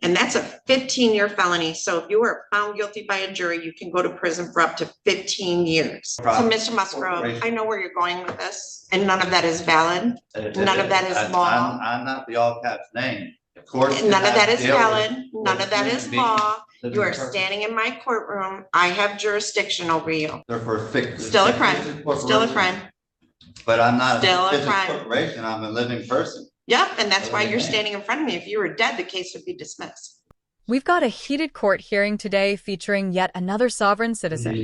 And that's a 15-year felony. So if you are found guilty by a jury, you can go to prison for up to 15 years. So Mr. Musgrove, I know where you're going with this, and none of that is valid. None of that is law. I'm not the all caps name. Of course. None of that is valid. None of that is law. You are standing in my courtroom. I have jurisdiction over you. Still a crime. Still a crime. But I'm not still a corporation. I'm a living person. Yep, and that's why you're standing in front of me. If you were dead, the case would be dismissed. We've got a heated court hearing today featuring yet another sovereign citizen.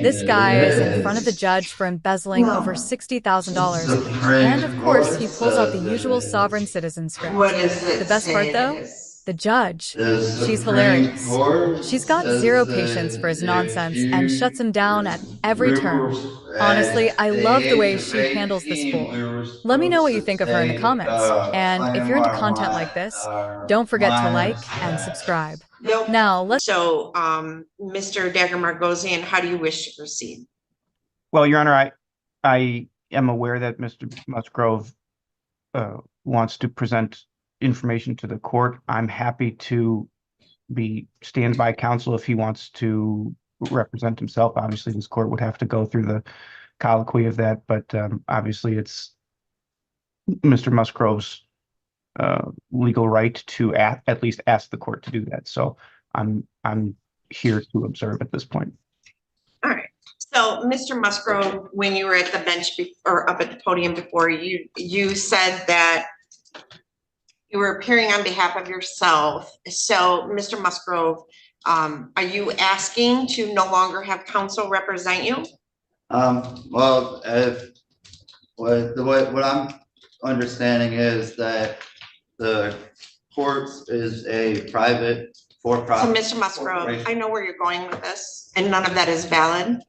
This guy is in front of the judge for embezzling over $60,000. And of course, he pulls out the usual sovereign citizen script. The best part, though? The judge. She's hilarious. She's got zero patience for his nonsense and shuts him down at every turn. Honestly, I love the way she handles this fool. Let me know what you think of her in the comments. And if you're into content like this, don't forget to like and subscribe. Now, let's... So, Mr. Dagger-Margosian, how do you wish to proceed? Well, Your Honor, I am aware that Mr. Musgrove wants to present information to the court. I'm happy to be standby counsel if he wants to represent himself. Obviously, this court would have to go through the colloquy of that, but obviously it's Mr. Musgrove's legal right to at least ask the court to do that. So I'm here to observe at this point. All right. So, Mr. Musgrove, when you were at the bench or up at the podium before, you said that you were appearing on behalf of yourself. So, Mr. Musgrove, are you asking to no longer have counsel represent you? Well, what I'm understanding is that the courts is a private for-profit. So, Mr. Musgrove, I know where you're going with this, and none of that is valid.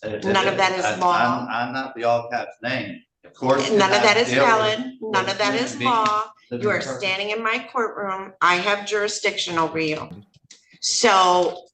None of that is law. I'm not the all caps name. Of course. None of that is valid. None of that is law. You are standing in my courtroom. I have jurisdiction over you. So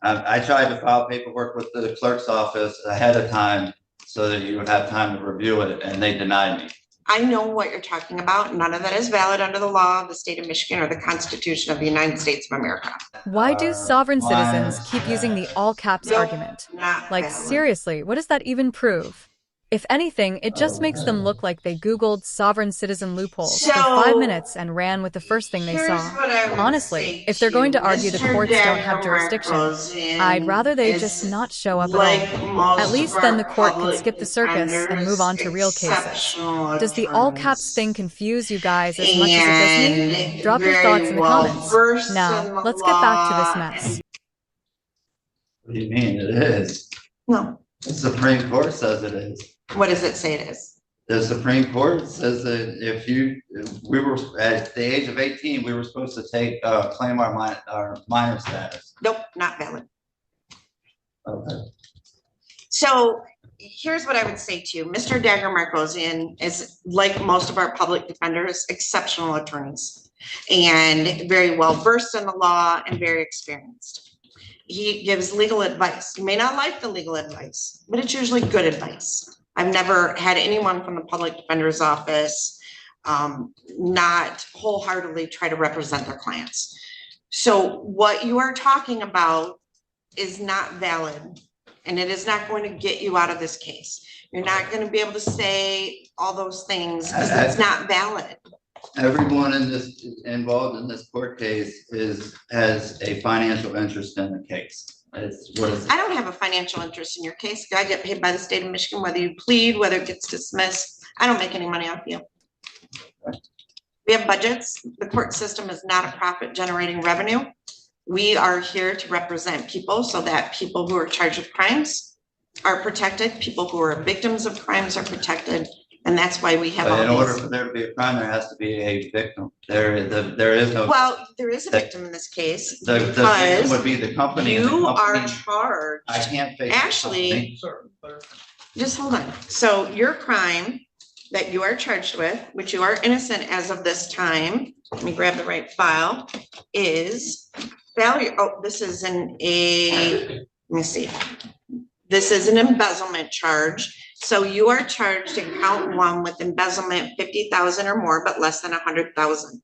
I tried to file paperwork with the clerk's office ahead of time so that you would have time to review it, and they denied me. I know what you're talking about. None of that is valid under the law of the state of Michigan or the Constitution of the United States of America. Why do sovereign citizens keep using the all caps argument? Like, seriously, what does that even prove? If anything, it just makes them look like they Googled sovereign citizen loopholes for 5 minutes and ran with the first thing they saw. Honestly, if they're going to argue the courts don't have jurisdiction, I'd rather they just not show up at all. At least then the court can skip the circus and move on to real cases. Does the all caps thing confuse you guys as much as it does me? Drop your thoughts in the comments. Now, let's get back to this mess. What do you mean it is? No. The Supreme Court says it is. What does it say it is? The Supreme Court says that if we were at the age of 18, we were supposed to claim our minor status. Nope, not valid. Okay. So here's what I would say to you. Mr. Dagger-Margosian is, like most of our public defenders, exceptional attorneys and very well versed in the law and very experienced. He gives legal advice. You may not like the legal advice, but it's usually good advice. I've never had anyone from the public defender's office not wholeheartedly try to represent their clients. So what you are talking about is not valid, and it is not going to get you out of this case. You're not going to be able to say all those things because it's not valid. Everyone involved in this court case has a financial interest in the case. I don't have a financial interest in your case. I get paid by the state of Michigan, whether you plead, whether it gets dismissed. I don't make any money off you. We have budgets. The court system is not a profit generating revenue. We are here to represent people so that people who are charged with crimes are protected. People who are victims of crimes are protected. And that's why we have all in order for there to be a crime, there has to be a victim. There is no. Well, there is a victim in this case. The victim would be the company. You are charged. I can't face actually. Just hold on. So your crime that you are charged with, which you are innocent as of this time, let me grab the right file, is failure. Oh, this is let me see. This is an embezzlement charge. So you are charged in count one with embezzlement 50,000 or more, but less than 100,000.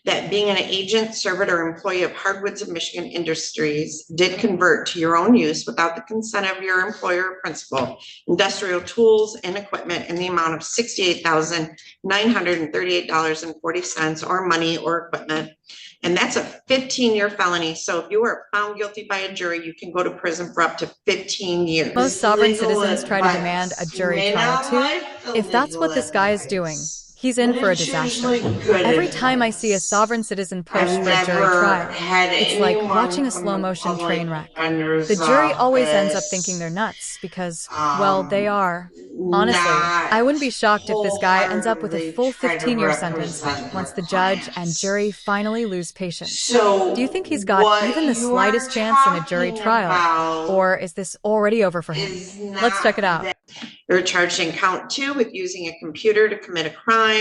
that being an agent, servant, or employee of Hardwoods of Michigan Industries did convert to your own use without the consent of your employer or principal, industrial tools and equipment in the amount of $68,938.40 or money or equipment. And that's a 15-year felony. So if you are found guilty by a jury, you can go to prison for up to 15 years. Most sovereign citizens try to demand a jury trial too. If that's what this guy is doing, he's in for a disaster. Every time I see a sovereign citizen push for a jury trial, it's like watching a slow-motion train wreck. The jury always ends up thinking they're nuts because, well, they are. Honestly, I wouldn't be shocked if this guy ends up with a full 15-year sentence once the judge and jury finally lose patience. Do you think he's got even the slightest chance in a jury trial, or is this already over for him? Let's check it out. They're charged in count 2 with using a computer to commit a crime.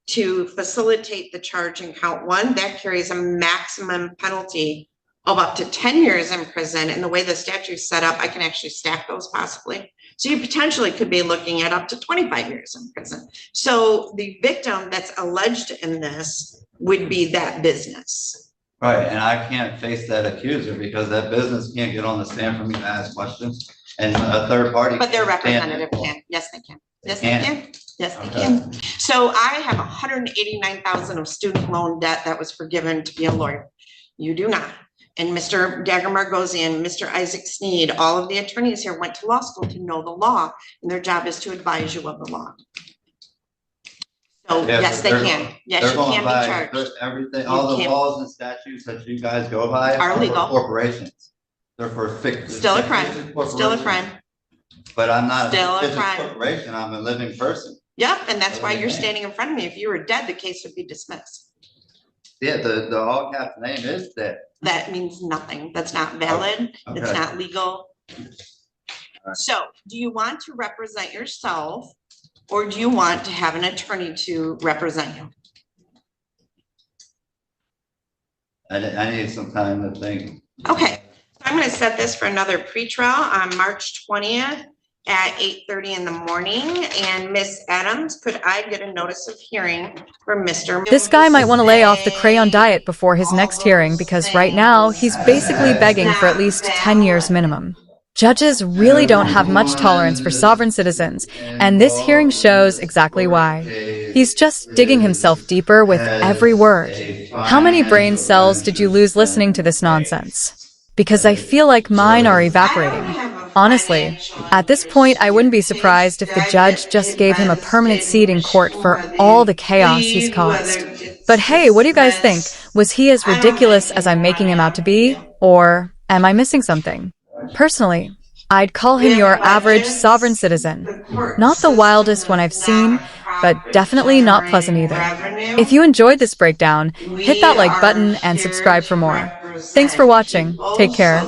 To facilitate the charge in count 1, that carries a maximum penalty of up to 10 years in prison. And the way the statute's set up, I can actually stack those possibly. So you potentially could be looking at up to 25 years in prison. So the victim that's alleged in this would be that business. Right, and I can't face that accuser because that business can't get on the stand for me to ask questions. And a third party. But their can't stand representative it. can. Yes, they can. Yes, They they can? can. Yes, they Okay. can. So I have 189,000 of student loan debt that was forgiven to be a lawyer. You do not. And Mr. Dagger Margosian, Mr. Isaac Sneed, all of the attorneys here went to law school to know the law, and their job is to advise you of the law. So Yeah, yes, they they're- can. Yes, They're you going can by be charged. everything, all the can't- laws and statutes that you guys go by Are for legal. corporations. They're for fixed. Still a crime. Still a crime. But I'm not Still a a fictitious crime. corporation, I'm a living person. Yep, and that's why you're Okay. standing in front of me. If you were dead, the case would be dismissed. Yeah, the all caps name is that. That means nothing. That's not valid. It's Okay. not legal. Alright. So do you want to represent yourself or do you want to have an attorney to represent you? I need some time to think. Okay, so I'm gonna set this for another pretrial on March 20th at 8:30 in the morning. And Miss Adams, could I get a notice of hearing for Mr. This guy might want to lay off the crayon diet before his next hearing because right now he's basically begging for at least 10 years minimum. Judges really don't have much tolerance for sovereign citizens, and this hearing shows exactly why. He's just digging himself deeper with every word. How many brain cells did you lose listening to this nonsense? Because I feel like mine are evaporating. Honestly, at this point, I wouldn't be surprised if the judge just gave him a permanent seat in court for all the chaos he's caused. But hey, what do you guys think? Was he as ridiculous as I'm making him out to be? Or am I missing something? Personally, I'd call him your average sovereign citizen. Not the wildest one I've seen, but definitely not pleasant either. If you enjoyed this breakdown, hit that like button and subscribe for more. Thanks for watching. Take care.